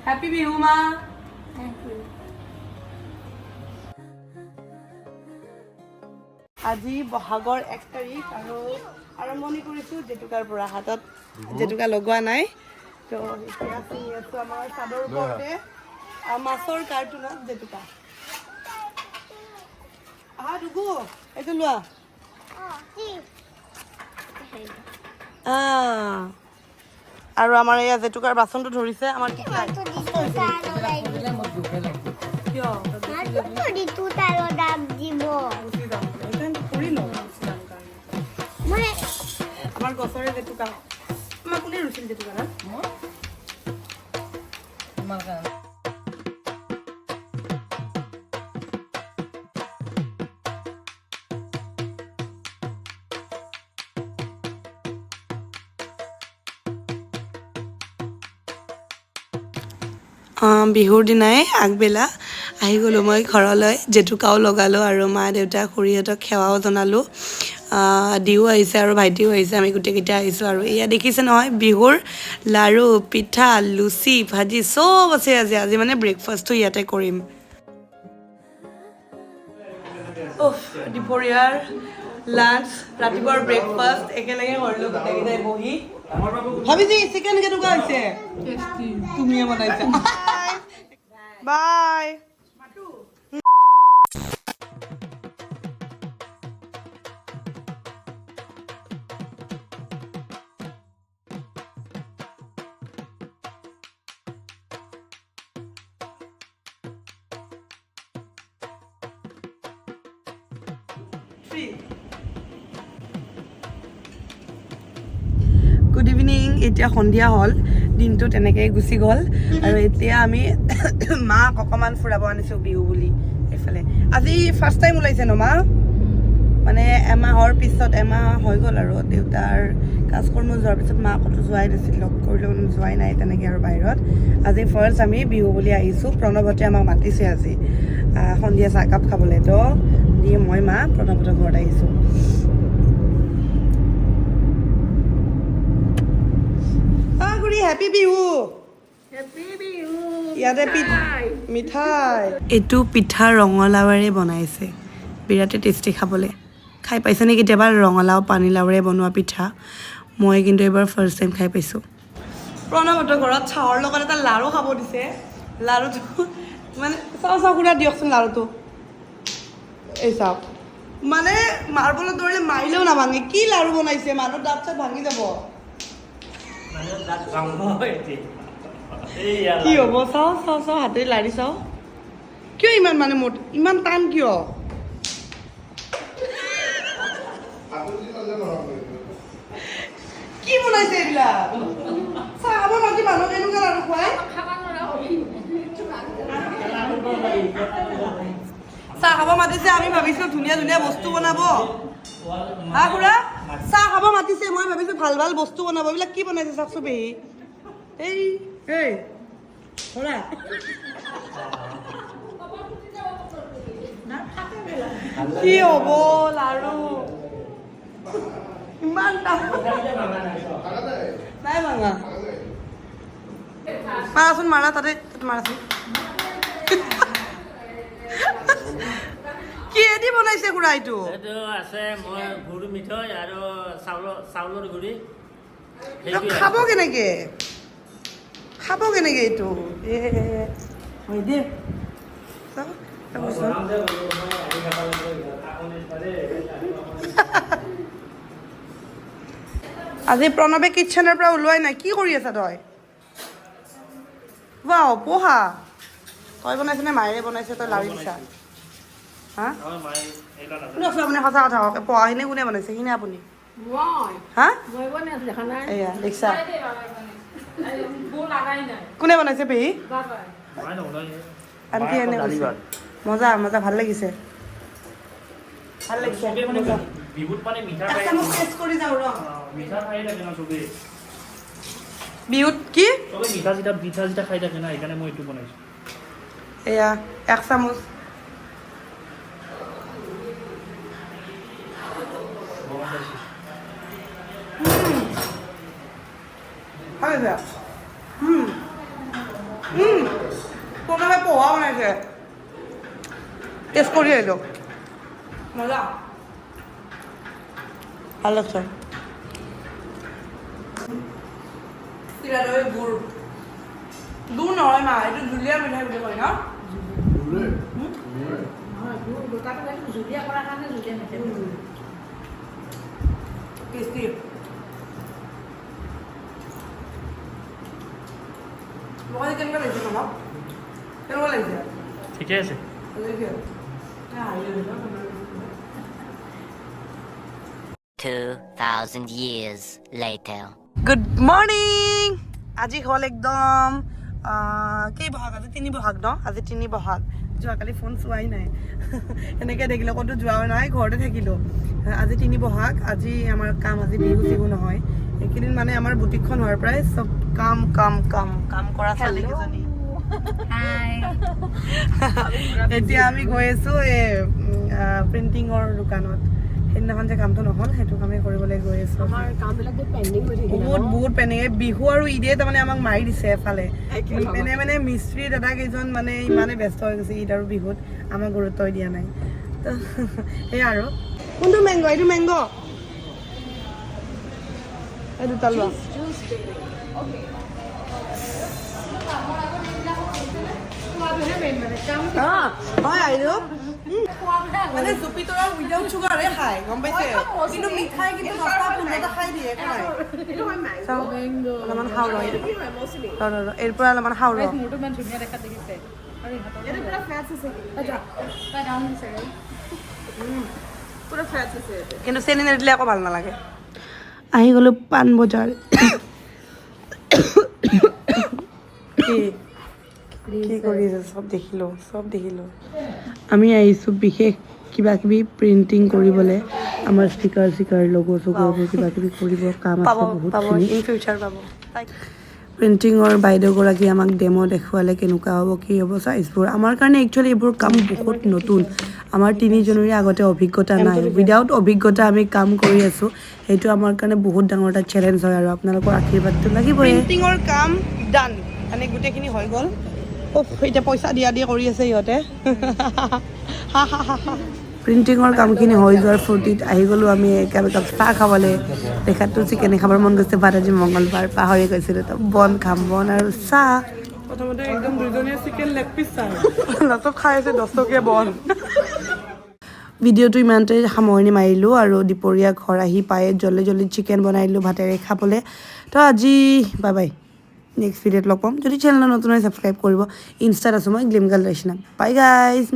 Happy Bihu মা। আজি বহাগৰ 1 তাৰিখ আৰু আৰম্ভণি কৰিছোঁ জেতুকাৰ পৰা। হাতত জেতুকা লগোৱা নাই, তো এতিয়া চিঙি আছোঁ আমাৰ চাদৰ ওপৰতে মাছৰ কাৰ্টুনত জেতুকা। আহা ডুগু, এইটো লোৱা। আৰু আমাৰ এয়া জেতুকাৰ বাচনটো ধৰিছে আমাৰ টিকলাই। কিয় আমাৰ গছৰে জেতুকা। আমাৰ কোনে ৰুইছিল জেতুকা? বিহুৰ দিনাই আগবেলা আহি গ'লোঁ মই ঘৰলৈ, জেতুকাও লগালোঁ আৰু মা দেউতা খুৰীহঁতক সেৱাও জনালোঁ। দিও আহিছে আৰু ভাইটিও আহিছে, আমি গোটেইকেইটা আহিছোঁ। আৰু এয়া দেখিছে নহয়, বিহুৰ লাৰু, পিঠা, লুচি, ভাজি চব আছে আজি মানে ব্ৰেকফাষ্টটো ইয়াতে কৰিম। দুপৰীয়াৰ লাঞ্চ, ৰাতিপুৱাৰ ব্ৰেকফাষ্ট একেলগে কৰিলোঁ গোটেইকেইটাই বহি। ভাবিছি চিকেন কেনেকুৱা হৈছে? তুমিয়ে বনাইছা। বাই। Good evening. এতিয়া সন্ধিয়া হ'ল, দিনটো তেনেকৈ গুচি গ'ল আৰু এতিয়া আমি মাক অকণমান ফুৰাব আনিছোঁ বিহু বুলি এইফালে। আজি ফাৰ্ষ্ট টাইম ওলাইছে ন মা? মানে এমাহৰ পিছত, এমাহ হৈ গ'ল আৰু দেউতাৰ কাজকৰ্ম যোৱাৰ পিছত মা ক'তো যোৱাই নাছিল, লগ কৰিলেও যোৱাই নাই তেনেকৈ আৰু বাহিৰত। আজি ফাৰ্ষ্ট আমি বিহু বুলি আহিছোঁ। প্ৰণৱহঁতে আমাক মাতিছে আজি সন্ধিয়া চাহকাপ খাবলৈ, তো দি মই মা প্ৰণৱহঁতৰ ঘৰত আহিছোঁ। হেপী বিহু। ইয়াতে মিঠাই, এইটো পিঠা ৰঙালাওৰে বনাইছে, বিৰাটেই টেষ্টি খাবলৈ। খাই পাইছেনে কেতিয়াবা ৰঙালাও পানীলাওৰে বনোৱা পিঠা? মই কিন্তু এইবাৰ ফাৰ্ষ্ট টাইম খাই পাইছোঁ। প্ৰণৱহঁতৰ ঘৰত চাহৰ লগত এটা লাৰু খাব দিছে। লাৰুটো মানে চাওঁ খুৰা দিয়কচোন লাৰুটো। এই চাওক, মানে মাৰ্বলত দৌৰিলে মাৰিলেও নাভাঙে। কি লাৰু বনাইছে? মানুহৰ দাঁত চাত ভাঙি যাব। কি হ'ব? চাওঁ হাতে লাৰি চাওঁ। কিয় ইমান মানে ইমান টান কিয়? কি বনাইছে এইবিলাক? চাহ খাব মাতি মানুহ কেনেকুৱা লাৰু খুৱাই? চাহ খাব মাতিছে, আমি ভাবিছোঁ ধুনীয়া ধুনীয়া বস্তু বনাব। হা খুৰা? চাহ খাব মাতিছে, মই ভাবিছোঁ ভাল ভাল বস্তু বনাব। এইবিলাক কি বনাইছে চাওকচোন পেহী। এই খুৰা কি হ'ব লাৰু? ইমান নাই ভাঙা। মাৰাচোন, মাৰা তাতে মাৰাচোন। কিহেদি বনাইছে খুৰা এইটো? আছে মই গুড় মিঠৈ আৰু চাউলৰ গুড়ি। খাব কেনেকে এইটো? হয় দে। আজি প্ৰণৱে কিটচেনৰ পৰা ওলোৱাই নাই। কি কৰি আছা তই? ৱাও, পোহা তই বনাইছ নে মায়েৰে বনাইছে? তই লাৰি দিছা? হা আপুনি সঁচা কথা কওক, পোহাখিনি কোনে বনাইছে? সিনে আপুনি? হা এয়া দেখিছা? কোনে বনাইছে পেহী? আনকি এনে মজা মজা, ভাল লাগিছে। ভাল লাগিছে বিহুত কি পিঠা চিঠা খাই থাকে না, সেইকাৰণে মই এইটো বনাইছোঁ। এয়া 1 চামুচ। খাইছে তোমাকে পোহা বনাইছে টেষ্ট কৰি আহিলোঁ মজা ভাল লাগছে তিৰাদৈ গুড় গুড় নহয় মা এইটো জুলীয়া মিঠাই বুলি কয় ন টেষ্টি তোমাক কেনেকুৱা লাগিছে তোমাক কেনেকুৱা লাগিছে ঠিকে আছে 2,000 years later. গুড মৰ্ণিং আজি হ'ল একদম কেই বহাগ আজি 3 বহাগ ন আজি 3 বহাগ যোৱাকালি ফোন চোৱাই নাই এনেকৈ দেখিলোঁ ক'তো যোৱাও নাই ঘৰতে থাকিলোঁ আজি 3 বহাগ আজি আমাৰ কাম আজি বিহু চিহু নহয় এইকেইদিন মানে আমাৰ বুটিকখন হোৱাৰ পৰাই চব কাম কাম কাম কাম কৰা ছোৱালীকেইজনী এতিয়া আমি গৈ আছোঁ এই প্ৰিণ্টিঙৰ দোকানত সেইদিনাখন যে কামটো নহ'ল সেইটো কামেই কৰিবলৈ গৈ আছোঁ বহুত পেণ্ডিং এই বিহু আৰু ঈদে তাৰমানে আমাক মাৰি দিছে এফালে মানে মিস্ত্ৰী দাদা কেইজন মানে ইমানে ব্যস্ত হৈ গৈছে ঈদ আৰু বিহুত আমাক গুৰুত্বই দিয়া নাই তো সেয়া আৰু কোনটো মেংগ এইটো মেংগ এই দুটা লোৱা হয় আহিলোঁ মানে জুপিতৰা উইদাউট চুগাৰে খায় গম পাইছে কিন্তু মিঠাই কিন্তু 10-15টা খাই দিয়ে অলপমান খাওঁ ৰ এৰ পৰা অলপমান খাওঁ ৰ কিন্তু চেনি নিদিলে আকৌ ভাল নালাগে আহি গ'লোঁ পাণ বজাৰ কি কৰি আছে চব দেখিলোঁ আমি আহিছোঁ বিশেষ কিবা কিবি প্ৰিণ্টিং কৰিবলৈ আমাৰ ষ্টিকাৰ লগো চগোবোৰ কিবা কিবি কৰিব কাম আছে বহুতখিনি ইন ফিউচাৰ পাব প্ৰিণ্টিঙৰ বাইদেউগৰাকী আমাক ডেমো দেখুৱালে কেনেকুৱা হ'ব কি হ'ব চাইজবোৰ আমাৰ কাৰণে একচুৱেলি এইবোৰ কাম বহুত নতুন আমাৰ 3জনৰে আগতে অভিজ্ঞতা নাই উইদাউট অভিজ্ঞতা আমি কাম কৰি আছোঁ সেইটো আমাৰ কাৰণে বহুত ডাঙৰ এটা চেলেঞ্জ হয় আৰু আপোনালোকৰ আশীৰ্বাদটো লাগিবই প্ৰিণ্টিঙৰ কাম ডান মানে গোটেইখিনি হৈ গ'ল এতিয়া পইচা দিয়া কৰি আছে সিহঁতে প্ৰিণ্টিঙৰ কামখিনি হৈ যোৱাৰ ফূৰ্তিত আহি গ'লোঁ আমি একাপ চাহ খাবলৈ দেখাততো চিকেনে খাবৰ মন গৈছে বাট আজি মংগলবাৰ পাহৰি গৈছিলোঁ তো বন খাম বন আৰু চাহ প্ৰথমতে একদম দুজনীয়ে চিকেন লেগ পিচ চাহ লাষ্টত খাই আছে 10 টকীয়া বন ভিডিঅ'টো ইমানতে সামৰণি মাৰিলোঁ আৰু দুপৰীয়া ঘৰ আহি পাই জল্দি চিকেন বনাই দিলোঁ ভাতেৰে খাবলৈ তো আজি বাই বাই নেক্সট ভিডিঅ'ত লগ পাম যদি চেনেলত নতুন হয় ছাবস্ক্ৰাইব কৰিব ইনষ্টাত আছোঁ মই গ্লিম গাৰ্ল ৰচনা বাই গাইজ